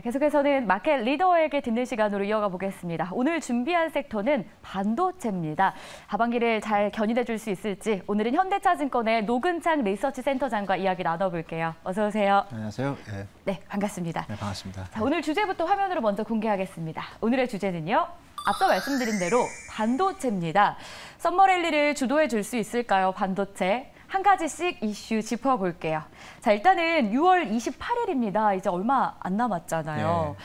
계속해서는 마켓 리더에게 듣는 시간으로 이어가 보겠습니다. 오늘 준비한 섹터는 반도체입니다. 하반기를 잘 견인해 줄 수 있을지 오늘은 현대차증권의 노근창 리서치 센터장과 이야기 나눠볼게요. 어서 오세요. 안녕하세요. 네, 반갑습니다. 네, 반갑습니다. 자, 오늘 주제부터 화면으로 먼저 공개하겠습니다. 오늘의 주제는요. 앞서 말씀드린 대로 반도체입니다. 썸머 랠리를 주도해 줄 수 있을까요, 반도체? 한 가지씩 이슈 짚어볼게요. 자, 일단은 6월 28일입니다. 이제 얼마 안 남았잖아요.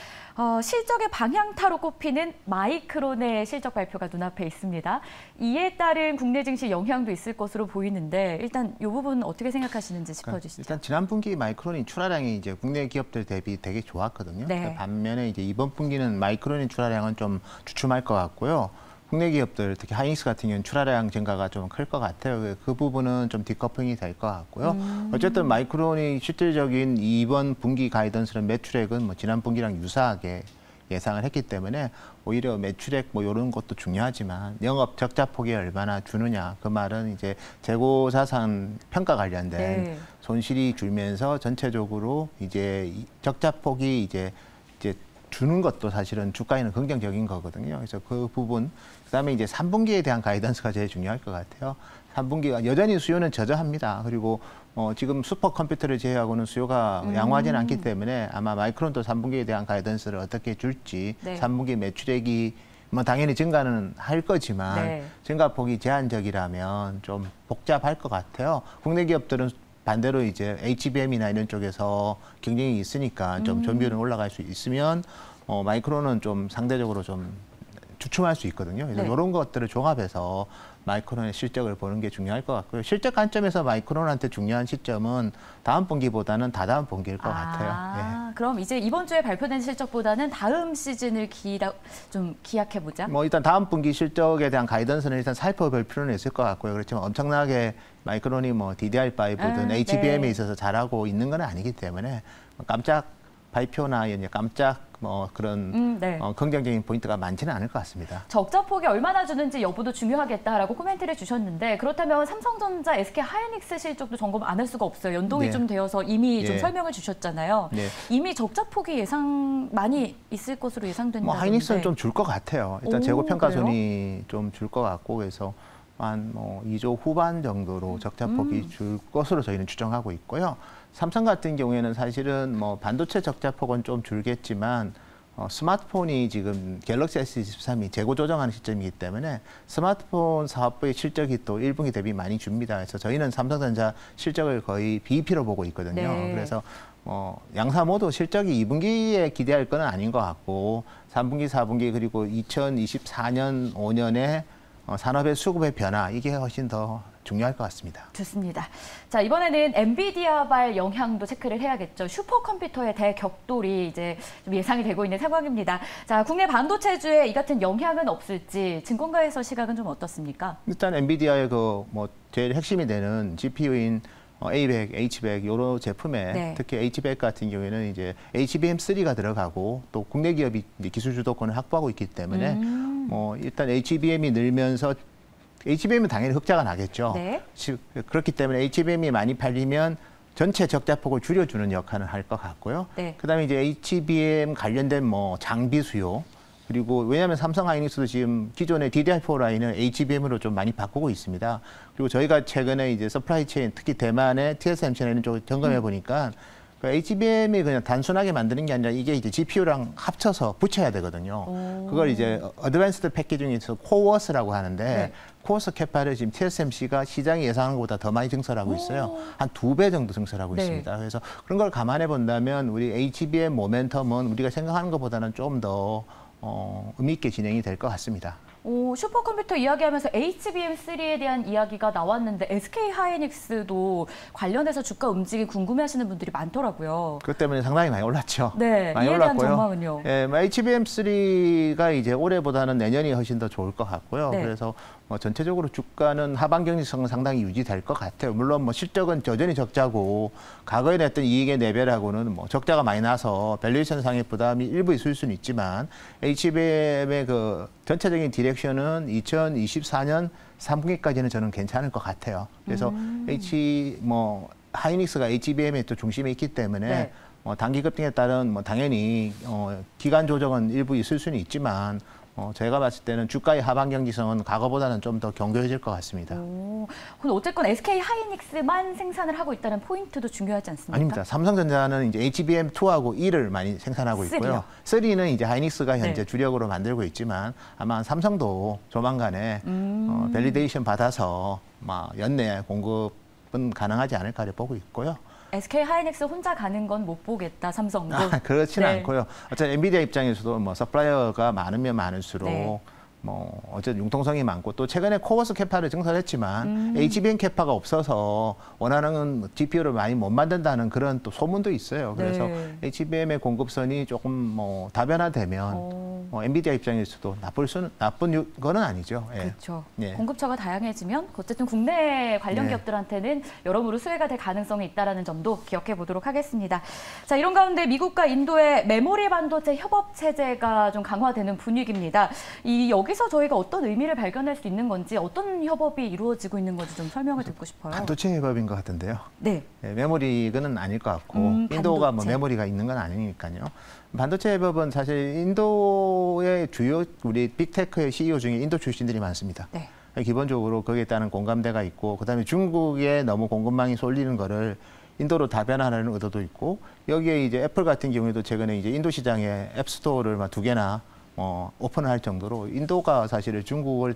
실적의 방향타로 꼽히는 마이크론의 실적 발표가 눈앞에 있습니다. 이에 따른 국내 증시 영향도 있을 것으로 보이는데 일단 이 부분 어떻게 생각하시는지 짚어주시죠. 일단 지난 분기 마이크론이 출하량이 이제 국내 기업들 대비 되게 좋았거든요. 네. 반면에 이제 이번 분기는 마이크론의 출하량은 좀 주춤할 것 같고요. 국내 기업들, 특히 하이닉스 같은 경우는 출하량 증가가 좀 클 것 같아요. 그 부분은 좀 디커플링이 될 것 같고요. 어쨌든 마이크론이 실질적인 이번 분기 가이던스는 매출액은 뭐 지난 분기랑 유사하게 예상을 했기 때문에 오히려 매출액 뭐 이런 것도 중요하지만 영업 적자 폭이 얼마나 주느냐, 그 말은 이제 재고 자산 평가 관련된 손실이 줄면서 전체적으로 이제 적자 폭이 이제 주는 것도 사실은 주가에는 긍정적인 거거든요. 그래서 그 부분, 그다음에 이제 3분기에 대한 가이던스가 제일 중요할 것 같아요. 3분기가 여전히 수요는 저조합니다. 그리고 지금 슈퍼컴퓨터를 제외하고는 수요가 양호하지는 않기 때문에 아마 마이크론도 3분기에 대한 가이던스를 어떻게 줄지, 3분기 매출액이 뭐 당연히 증가는 할 거지만 증가폭이 제한적이라면 좀 복잡할 것 같아요. 국내 기업들은 반대로 이제 HBM이나 이런 쪽에서 경쟁이 있으니까 좀 점유율은 올라갈 수 있으면 마이크론은 좀 상대적으로 좀 주춤할 수 있거든요. 그래서 이런 것들을 종합해서 마이크론의 실적을 보는 게 중요할 것 같고요. 실적 관점에서 마이크론한테 중요한 시점은 다음 분기보다는 다다음 분기일 것 같아요. 그럼 이제 이번 주에 발표된 실적보다는 다음 시즌을 좀 기약해보자? 뭐 일단 다음 분기 실적에 대한 가이던스는 일단 살펴볼 필요는 있을 것 같고요. 그렇지만 엄청나게 마이크론이 뭐 DDR5든 HBM에 있어서 잘하고 있는 건 아니기 때문에 깜짝 발표나 이제 깜짝 뭐 그런 긍정적인 포인트가 많지는 않을 것 같습니다. 적자폭이 얼마나 주는지 여부도 중요하겠다라고 코멘트를 주셨는데 그렇다면 삼성전자, SK하이닉스 실적도 점검 안 할 수가 없어요. 연동이 좀 되어서 이미 좀 설명을 주셨잖아요. 이미 적자폭이 많이 있을 것으로 예상된다는데. 뭐 하이닉스는 좀 줄 것 같아요. 일단 재고 평가손이 좀 줄 것 같고 그래서 한 뭐 2조 후반 정도로 적자폭이 줄 것으로 저희는 추정하고 있고요. 삼성 같은 경우에는 사실은 뭐 반도체 적자폭은 좀 줄겠지만 스마트폰이 지금 갤럭시 S23이 재고 조정하는 시점이기 때문에 스마트폰 사업부의 실적이 또 1분기 대비 많이 줍니다. 그래서 저희는 삼성전자 실적을 거의 BEP로 보고 있거든요. 그래서 양사 모두 실적이 2분기에 기대할 건 아닌 것 같고 3분기, 4분기 그리고 2024년, 5년에 산업의 수급의 변화, 이게 훨씬 더 중요할 것 같습니다. 좋습니다. 자, 이번에는 엔비디아발 영향도 체크를 해야겠죠. 슈퍼컴퓨터의 대격돌이 이제 좀 예상이 되고 있는 상황입니다. 자, 국내 반도체주에 이 같은 영향은 없을지 증권가에서 시각은 좀 어떻습니까? 일단 엔비디아의 뭐 제일 핵심이 되는 GPU인 A100, H100 이런 제품에 특히 H100 같은 경우에는 이제 HBM3가 들어가고 또 국내 기업이 이제 기술 주도권을 확보하고 있기 때문에 뭐 일단 HBM이 늘면서 HBM은 당연히 흑자가 나겠죠. 그렇기 때문에 HBM이 많이 팔리면 전체 적자폭을 줄여주는 역할을 할 것 같고요. 그다음에 이제 HBM 관련된 뭐 장비 수요, 그리고 왜냐하면 삼성 하이닉스도 지금 기존의 DDR4 라인을 HBM으로 좀 많이 바꾸고 있습니다. 그리고 저희가 최근에 이제 서플라이 체인, 특히 대만의 TSMC나 이런 쪽을 점검해 보니까 HBM이 그냥 단순하게 만드는 게 아니라 이게 이제 GPU랑 합쳐서 붙여야 되거든요. 그걸 이제 어드밴스드 패키징에서 코어스라고 하는데 코어스 캐파를 지금 TSMC가 시장이 예상한 것보다 더 많이 증설하고 있어요. 한 2배 정도 증설하고 있습니다. 그래서 그런 걸 감안해 본다면 우리 HBM 모멘텀은 우리가 생각하는 것보다는 좀 더 의미 있게 진행이 될 것 같습니다. 슈퍼컴퓨터 이야기하면서 HBM3에 대한 이야기가 나왔는데 SK하이닉스도 관련해서 주가 움직임 궁금해하시는 분들이 많더라고요. 그것 때문에 상당히 많이 올랐죠. 많이 이에 대한 전망은요? HBM3가 이제 올해보다는 내년이 훨씬 더 좋을 것 같고요. 그래서 전체적으로 주가는 하반 경직성은 상당히 유지될 것 같아요. 물론 뭐 실적은 여전히 적자고 과거에 냈던 이익의 4배라고는 뭐 적자가 많이 나서 밸류에이션 상의 부담이 일부 있을 수는 있지만 HBM의 그 전체적인 디렉션은 2024년 3분기까지는 저는 괜찮을 것 같아요. 그래서 하이닉스가 HBM의 또 중심에 있기 때문에 단기 급등에 따른 당연히 기간 조정은 일부 있을 수는 있지만 제가 봤을 때는 주가의 하방 경직성은 과거보다는 좀 더 견고해질 것 같습니다. 근데 어쨌건 SK 하이닉스만 생산을 하고 있다는 포인트도 중요하지 않습니까? 아닙니다. 삼성전자는 이제 HBM2하고 E를 많이 생산하고 있고요. 3는 이제 하이닉스가 현재 주력으로 만들고 있지만 아마 삼성도 조만간에 밸리데이션 받아서 연내 공급은 가능하지 않을까 보고 있고요. SK 하이닉스 혼자 가는 건 못 보겠다, 삼성도. 그렇지는 않고요. 어쨌든 엔비디아 입장에서도 서플라이어가 많으면 많을수록 어쨌든 융통성이 많고 또 최근에 코어스 캐파를 증설했지만 HBM 캐파가 없어서 원하는 GPU를 많이 못 만든다는 그런 또 소문도 있어요. 그래서 HBM의 공급선이 조금 다변화되면 엔비디아 입장에서도 나쁜 거는 아니죠. 예. 그렇죠. 공급처가 다양해지면 어쨌든 국내 관련 기업들한테는 여러모로 수혜가 될 가능성이 있다는 점도 기억해 보도록 하겠습니다. 자, 이런 가운데 미국과 인도의 메모리 반도체 협업 체제가 좀 강화되는 분위기입니다. 여기서 저희가 어떤 의미를 발견할 수 있는 건지 어떤 협업이 이루어지고 있는 건지 좀 설명을 듣고 싶어요. 반도체 협업인 것 같은데요. 네. 메모리는 아닐 것 같고 인도가 메모리가 있는 건 아니니까요. 반도체 협업은 사실 인도의 주요 우리 빅테크의 CEO 중에 인도 출신들이 많습니다. 네. 기본적으로 거기에 따른 공감대가 있고 그다음에 중국에 너무 공급망이 쏠리는 거를 인도로 다변화하는 의도도 있고 여기에 이제 애플 같은 경우에도 최근에 이제 인도 시장에 앱스토어를 2개나 오픈을 할 정도로 인도가 사실은 중국을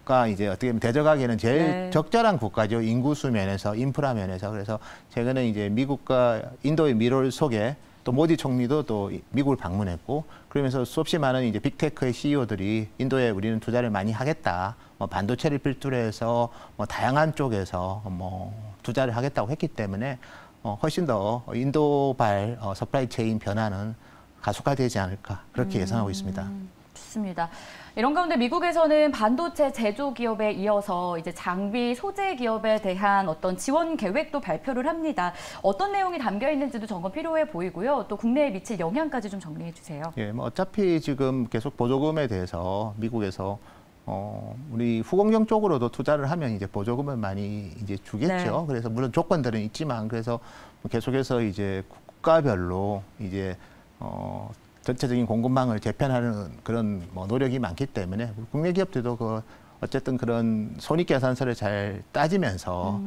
가 이제 어떻게 보면 대적하기에는 제일 적절한 국가죠. 인구수 면에서 인프라 면에서. 그래서 최근에 이제 미국과 인도의 미래를 속에 또 모디 총리도 또 미국을 방문했고 그러면서 수없이 많은 이제 빅테크의 CEO들이 인도에 우리는 투자를 많이 하겠다. 반도체를 필두로 해서 다양한 쪽에서 투자를 하겠다고 했기 때문에 훨씬 더 인도발 서플라이 체인 변화는 가속화되지 않을까 그렇게 예상하고 있습니다. 좋습니다. 이런 가운데 미국에서는 반도체 제조 기업에 이어서 이제 장비 소재 기업에 대한 어떤 지원 계획도 발표를 합니다. 어떤 내용이 담겨 있는지도 점검 필요해 보이고요. 또 국내에 미칠 영향까지 좀 정리해 주세요. 예, 어차피 지금 계속 보조금에 대해서 미국에서 우리 후공정 쪽으로도 투자를 하면 이제 보조금을 많이 이제 주겠죠. 그래서 물론 조건들은 있지만 그래서 계속해서 이제 국가별로 이제 전체적인 공급망을 재편하는 그런 노력이 많기 때문에 국내 기업들도 어쨌든 그런 손익계산서를 잘 따지면서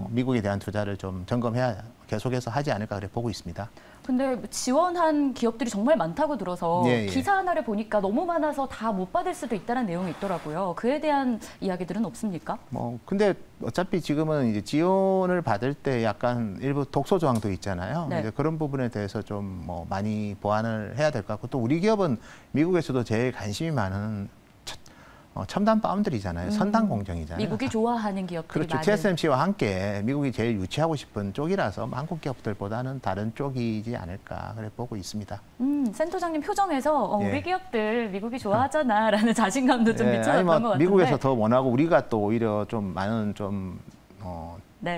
미국에 대한 투자를 좀 점검해야 계속해서 하지 않을까 그래 보고 있습니다. 근데 지원한 기업들이 정말 많다고 들어서 기사 하나를 보니까 너무 많아서 다 못 받을 수도 있다는 내용이 있더라고요. 그에 대한 이야기들은 없습니까? 근데 어차피 지금은 이제 지원을 받을 때 약간 일부 독소 조항도 있잖아요. 이제 그런 부분에 대해서 좀 많이 보완을 해야 될 것 같고 또 우리 기업은 미국에서도 제일 관심이 많은 첨단 파운드리잖아요. 선단 공정이잖아요. 미국이 좋아하는 기업들이 그렇죠. 많은. TSMC와 함께 미국이 제일 유치하고 싶은 쪽이라서 한국 기업들보다는 다른 쪽이지 않을까 그래 보고 있습니다. 센터장님 표정에서 우리 기업들 미국이 좋아하잖아라는 자신감도 좀 비춰졌던 것 같은데. 미국에서 더 원하고 우리가 또 오히려 좀 많은 좀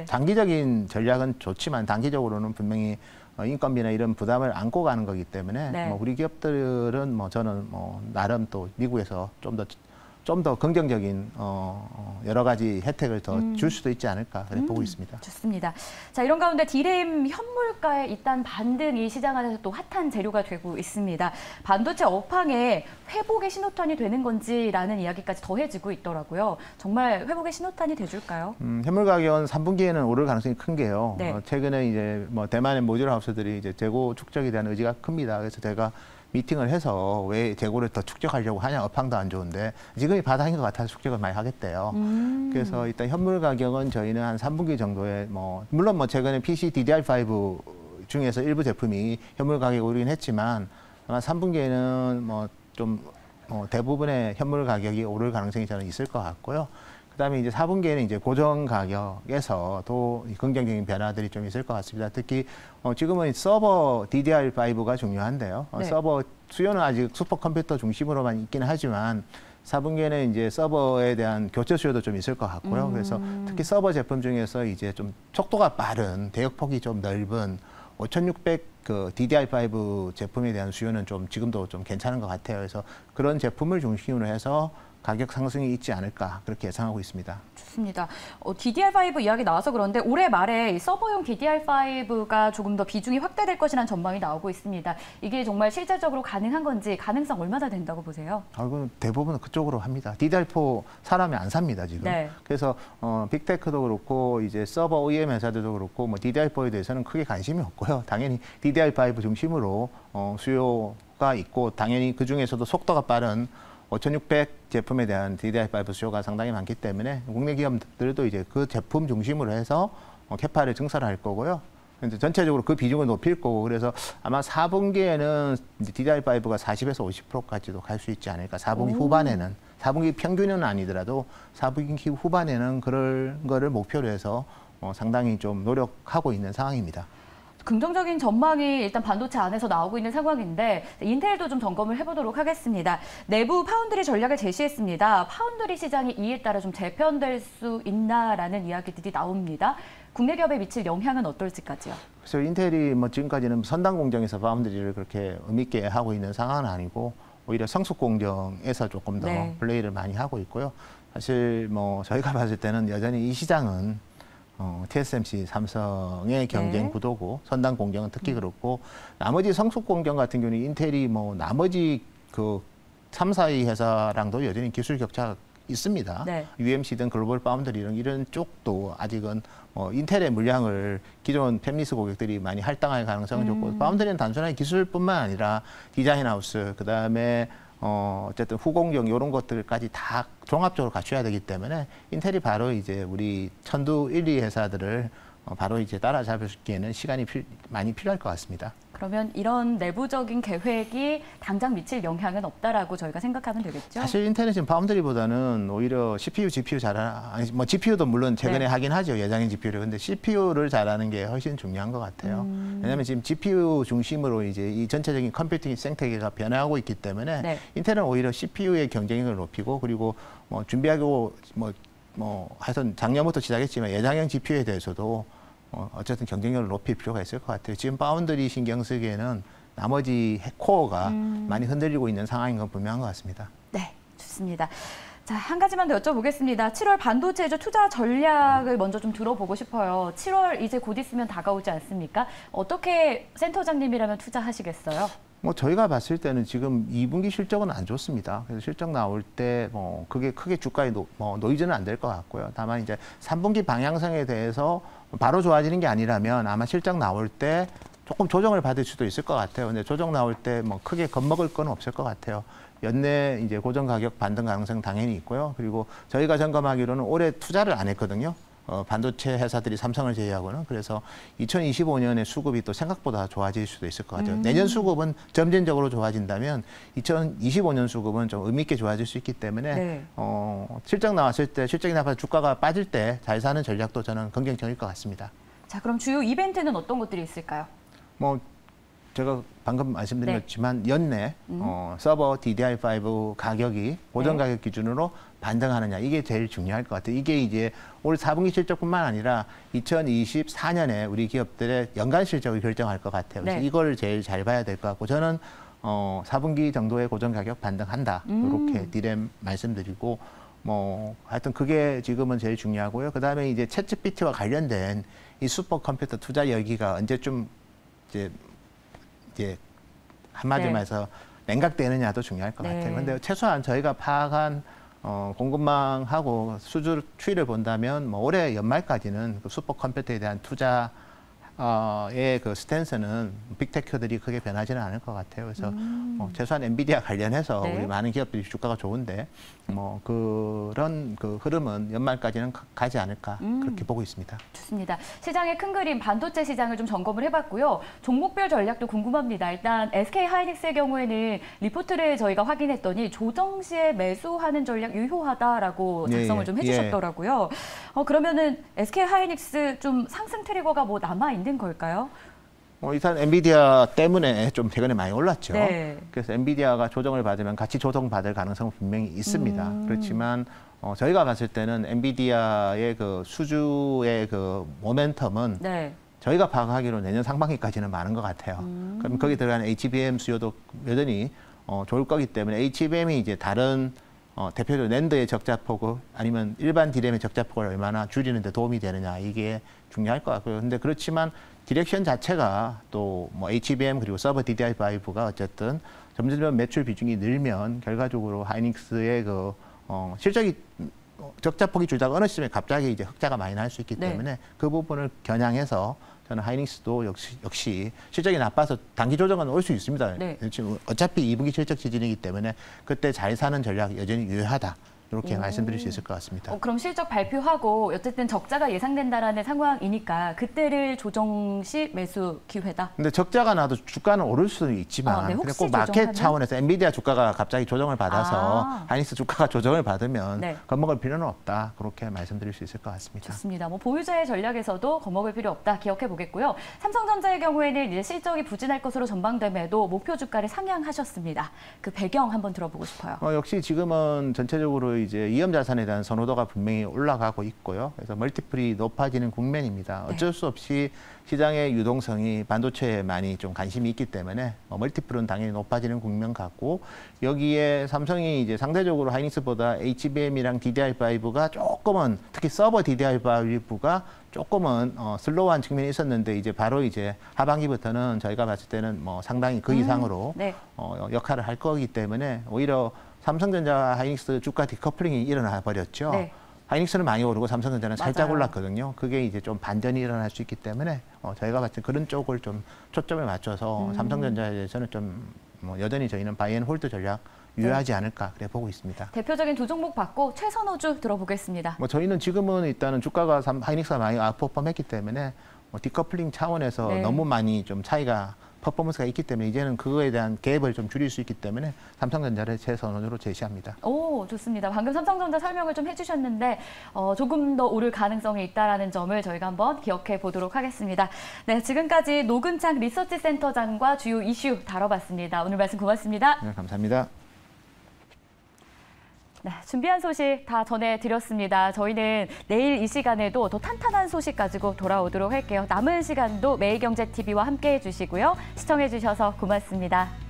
장기적인 전략은 좋지만 단기적으로는 분명히 인건비나 이런 부담을 안고 가는 거기 때문에 우리 기업들은 저는 나름 또 미국에서 좀 더 긍정적인 여러 가지 혜택을 더 줄 수도 있지 않을까 그래 보고 있습니다. 좋습니다. 자, 이런 가운데 디램 현물가의 일단 반등이 시장 안에서 또 핫한 재료가 되고 있습니다. 반도체 업황에 회복의 신호탄이 되는 건지라는 이야기까지 더해지고 있더라고요. 정말 회복의 신호탄이 돼줄까요? 현물 가격은 3분기에는 오를 가능성이 큰 게요. 최근에 이제 대만의 모듈 하우스들이 이제 재고 축적에 대한 의지가 큽니다. 그래서 제가 미팅을 해서 왜 재고를 더 축적하려고 하냐, 업황도 안 좋은데 지금이 바닥인 것 같아서 축적을 많이 하겠대요. 그래서 일단 현물 가격은 저희는 한 3분기 정도에 물론 최근에 PC DDR5 중에서 일부 제품이 현물 가격이 오르긴 했지만 아마 3분기에는 좀 대부분의 현물 가격이 오를 가능성이 저는 있을 것 같고요. 그다음에 이제 4분기에는 이제 고정 가격에서도 긍정적인 변화들이 좀 있을 것 같습니다. 특히 지금은 서버 DDR5가 중요한데요. 서버 수요는 아직 슈퍼컴퓨터 중심으로만 있기는 하지만 4분기에는 이제 서버에 대한 교체 수요도 좀 있을 것 같고요. 그래서 특히 서버 제품 중에서 이제 좀 속도가 빠른 대역폭이 좀 넓은 5600 DDR5 제품에 대한 수요는 좀 지금도 좀 괜찮은 것 같아요. 그래서 그런 제품을 중심으로 해서 가격 상승이 있지 않을까 그렇게 예상하고 있습니다. 좋습니다. DDR5 이야기 나와서 그런데 올해 말에 이 서버용 DDR5가 조금 더 비중이 확대될 것이라는 전망이 나오고 있습니다. 이게 정말 실질적으로 가능한 건지 가능성 얼마나 된다고 보세요? 이건 대부분 그쪽으로 합니다. DDR4 사람이 안 삽니다 지금. 네. 그래서 빅테크도 그렇고 이제 서버 OEM 회사들도 그렇고 뭐 DDR4에 대해서는 크게 관심이 없고요. 당연히 DDR5 중심으로 수요가 있고 당연히 그 중에서도 속도가 빠른 5600 제품에 대한 DDR5 수요가 상당히 많기 때문에 국내 기업들도 이제 그 제품 중심으로 해서 캐파를 증설할 거고요. 이제 전체적으로 그 비중을 높일 거고 그래서 아마 4분기에는 DDR5가 40에서 50%까지도 갈 수 있지 않을까. 4분기 후반에는 4분기 평균은 아니더라도 4분기 후반에는 그럴 거를 목표로 해서 상당히 좀 노력하고 있는 상황입니다. 긍정적인 전망이 일단 반도체 안에서 나오고 있는 상황인데 인텔도 좀 점검을 해보도록 하겠습니다. 내부 파운드리 전략을 제시했습니다. 파운드리 시장이 이에 따라 좀 재편될 수 있나라는 이야기들이 나옵니다. 국내 기업에 미칠 영향은 어떨지까지요? 그래서 인텔이 뭐 지금까지는 선단 공정에서 파운드리를 그렇게 의미 있게 하고 있는 상황은 아니고 오히려 성숙 공정에서 조금 더 네. 플레이를 많이 하고 있고요. 사실 뭐 저희가 봤을 때는 여전히 이 시장은 TSMC, 삼성의 경쟁 네. 구도고 선단 공정은 특히 그렇고 나머지 성숙 공정 같은 경우는 인텔이 뭐 나머지 그 3, 4위 회사랑도 여전히 기술 격차가 있습니다. 네. UMC든 글로벌 파운드리 이런 쪽도 아직은 인텔의 물량을 기존 팹리스 고객들이 많이 할당할 가능성은 좋고 파운드리는 단순하게 기술뿐만 아니라 디자인 하우스 그다음에 어쨌든 후공정 이런 것들까지 다 종합적으로 갖춰야 되기 때문에 인텔이 바로 이제 우리 천두 1, 2 회사들을 바로 이제 따라잡기에는 시간이 많이 필요할 것 같습니다. 그러면 이런 내부적인 계획이 당장 미칠 영향은 없다라고 저희가 생각하면 되겠죠? 사실 인텔은 지금 파운드리보다는 오히려 CPU, GPU 아니 뭐 GPU도 물론 최근에 네. 하긴 하죠. 예장인 GPU를. 근데 CPU를 잘하는 게 훨씬 중요한 것 같아요. 왜냐하면 지금 GPU 중심으로 이제 이 전체적인 컴퓨팅 생태계가 변화하고 있기 때문에 네. 인텔은 오히려 CPU의 경쟁력을 높이고 그리고 뭐 준비하고 하여튼 작년부터 시작했지만 예장형 GPU에 대해서도 어쨌든 경쟁력을 높일 필요가 있을 것 같아요. 지금 파운드리 신경 쓰기에는 나머지 코어가 많이 흔들리고 있는 상황인 건 분명한 것 같습니다. 네, 좋습니다. 자, 한 가지만 더 여쭤보겠습니다. 7월 반도체주 투자 전략을 먼저 좀 들어보고 싶어요. 7월 이제 곧 있으면 다가오지 않습니까? 어떻게 센터장님이라면 투자하시겠어요? 뭐 저희가 봤을 때는 지금 2분기 실적은 안 좋습니다. 그래서 실적 나올 때 그게 크게 주가에 노이즈는 안 될 것 같고요. 다만 이제 3분기 방향성에 대해서 바로 좋아지는 게 아니라면 아마 실적 나올 때 조금 조정을 받을 수도 있을 것 같아요. 근데 조정 나올 때 뭐 크게 겁먹을 건 없을 것 같아요. 연내 이제 고정 가격 반등 가능성 당연히 있고요. 그리고 저희가 점검하기로는 올해 투자를 안 했거든요. 반도체 회사들이 삼성을 제외하고는. 그래서 2025년에 수급이 또 생각보다 좋아질 수도 있을 것 같아요. 내년 수급은 점진적으로 좋아진다면 2025년 수급은 좀 의미 있게 좋아질 수 있기 때문에 네. 실적 나왔을 때 실적이 나빠서 주가가 빠질 때 잘 사는 전략도 저는 긍정적일 것 같습니다. 자, 그럼 주요 이벤트는 어떤 것들이 있을까요? 뭐 제가 방금 말씀드렸지만 연내 서버 DDR5 가격이 고정 가격 기준으로 반등하느냐 이게 제일 중요할 것 같아요. 이게 이제 올 4분기 실적뿐만 아니라 2024년에 우리 기업들의 연간 실적을 결정할 것 같아요. 그래서 네. 이걸 제일 잘 봐야 될 것 같고 저는 4분기 정도의 고정 가격 반등한다 이렇게 디램 말씀드리고 뭐 하여튼 그게 지금은 제일 중요하고요. 그 다음에 이제 챗GPT와 관련된 이 슈퍼컴퓨터 투자 열기가 언제쯤 이제 한마디로 말해서 냉각되느냐도 중요할 것 같아요. 그런데 최소한 저희가 파악한 공급망하고 수주 추이를 본다면 뭐 올해 연말까지는 그 슈퍼컴퓨터에 대한 투자의 그 스탠스는 빅테크들이 크게 변하지는 않을 것 같아요. 그래서 최소한 엔비디아 관련해서 우리 많은 기업들이 주가가 좋은데 뭐 그런 그 흐름은 연말까지는 가지 않을까 그렇게 보고 있습니다. 좋습니다. 시장의 큰 그림 반도체 시장을 좀 점검을 해봤고요. 종목별 전략도 궁금합니다. 일단 SK 하이닉스의 경우에는 리포트를 저희가 확인했더니 조정 시에 매수하는 전략 유효하다라고 작성을 좀 해주셨더라고요. 그러면은 SK 하이닉스 좀 상승 트리거가 뭐 남아 있는 걸까요? 일단 엔비디아 때문에 좀 최근에 많이 올랐죠. 네. 그래서 엔비디아가 조정을 받으면 같이 조정받을 가능성은 분명히 있습니다. 그렇지만 저희가 봤을 때는 엔비디아의 그 수주의 그 모멘텀은 저희가 파악하기로 내년 상반기까지는 많은 것 같아요. 그럼 거기 들어가는 HBM 수요도 여전히 좋을 거기 때문에 HBM이 이제 다른 대표적으로 낸드의 적자폭을 아니면 일반 디램의 적자폭을 얼마나 줄이는 데 도움이 되느냐 이게 중요할 것 같고요. 근데 그렇지만 디렉션 자체가 또 뭐 HBM 그리고 서버 DDR5가 어쨌든 점점 매출 비중이 늘면 결과적으로 하이닉스의 그 실적이 적자폭이 줄다가 어느 시점에 갑자기 이제 흑자가 많이 날 수 있기 때문에 그 부분을 겨냥해서 저는 하이닉스도 역시 실적이 나빠서 단기 조정은 올 수 있습니다. 지금 어차피 2분기 실적 시즌이기 때문에 그때 잘 사는 전략 여전히 유효하다. 이렇게 말씀드릴 수 있을 것 같습니다. 그럼 실적 발표하고 어쨌든 적자가 예상된다라는 상황이니까 그때를 조정 시 매수 기회다. 근데 적자가 나도 주가는 오를 수는 있지만 네, 근데 꼭 마켓 차원에서 엔비디아 주가가 갑자기 조정을 받아서 하이닉스 주가가 조정을 받으면 겁먹을 필요는 없다. 그렇게 말씀드릴 수 있을 것 같습니다. 좋습니다. 뭐 보유자의 전략에서도 겁먹을 필요 없다. 기억해 보겠고요. 삼성전자의 경우에는 이제 실적이 부진할 것으로 전망됨에도 목표 주가를 상향하셨습니다. 그 배경 한번 들어보고 싶어요. 역시 지금은 전체적으로 이제 위험 자산에 대한 선호도가 분명히 올라가고 있고요. 그래서 멀티플이 높아지는 국면입니다. 어쩔 수 없이 시장의 유동성이 반도체에 많이 좀 관심이 있기 때문에 멀티플은 당연히 높아지는 국면 같고 여기에 삼성이 이제 상대적으로 하이닉스보다 HBM이랑 DDR5가 조금은 특히 서버 DDR5가 조금은 슬로우한 측면이 있었는데 이제 바로 이제 하반기부터는 저희가 봤을 때는 뭐 상당히 그 이상으로 역할을 할 거기 때문에 오히려 삼성전자 하이닉스 주가 디커플링이 일어나 버렸죠. 하이닉스는 많이 오르고 삼성전자는 살짝 올랐거든요. 그게 이제 좀 반전이 일어날 수 있기 때문에 저희가 봤을 때 그런 쪽을 좀 초점을 맞춰서 삼성전자에 대해서는 좀 여전히 저희는 바이앤홀드 전략 유효하지 않을까 그래 보고 있습니다. 대표적인 두 종목 받고 최선호주 들어보겠습니다. 저희는 지금은 일단은 주가가 하이닉스가 많이 아웃퍼폼했기 때문에 디커플링 차원에서 너무 많이 좀 차이가 퍼포먼스가 있기 때문에 이제는 그거에 대한 갭을 좀 줄일 수 있기 때문에 삼성전자를 최선으로 제시합니다. 오, 좋습니다. 방금 삼성전자 설명을 좀 해주셨는데 조금 더 오를 가능성이 있다는 점을 저희가 한번 기억해 보도록 하겠습니다. 네, 지금까지 노근창 리서치센터장과 주요 이슈 다뤄봤습니다. 오늘 말씀 고맙습니다. 네, 감사합니다. 네, 준비한 소식 다 전해드렸습니다. 저희는 내일 이 시간에도 더 탄탄한 소식 가지고 돌아오도록 할게요. 남은 시간도 매일경제TV와 함께해 주시고요. 시청해 주셔서 고맙습니다.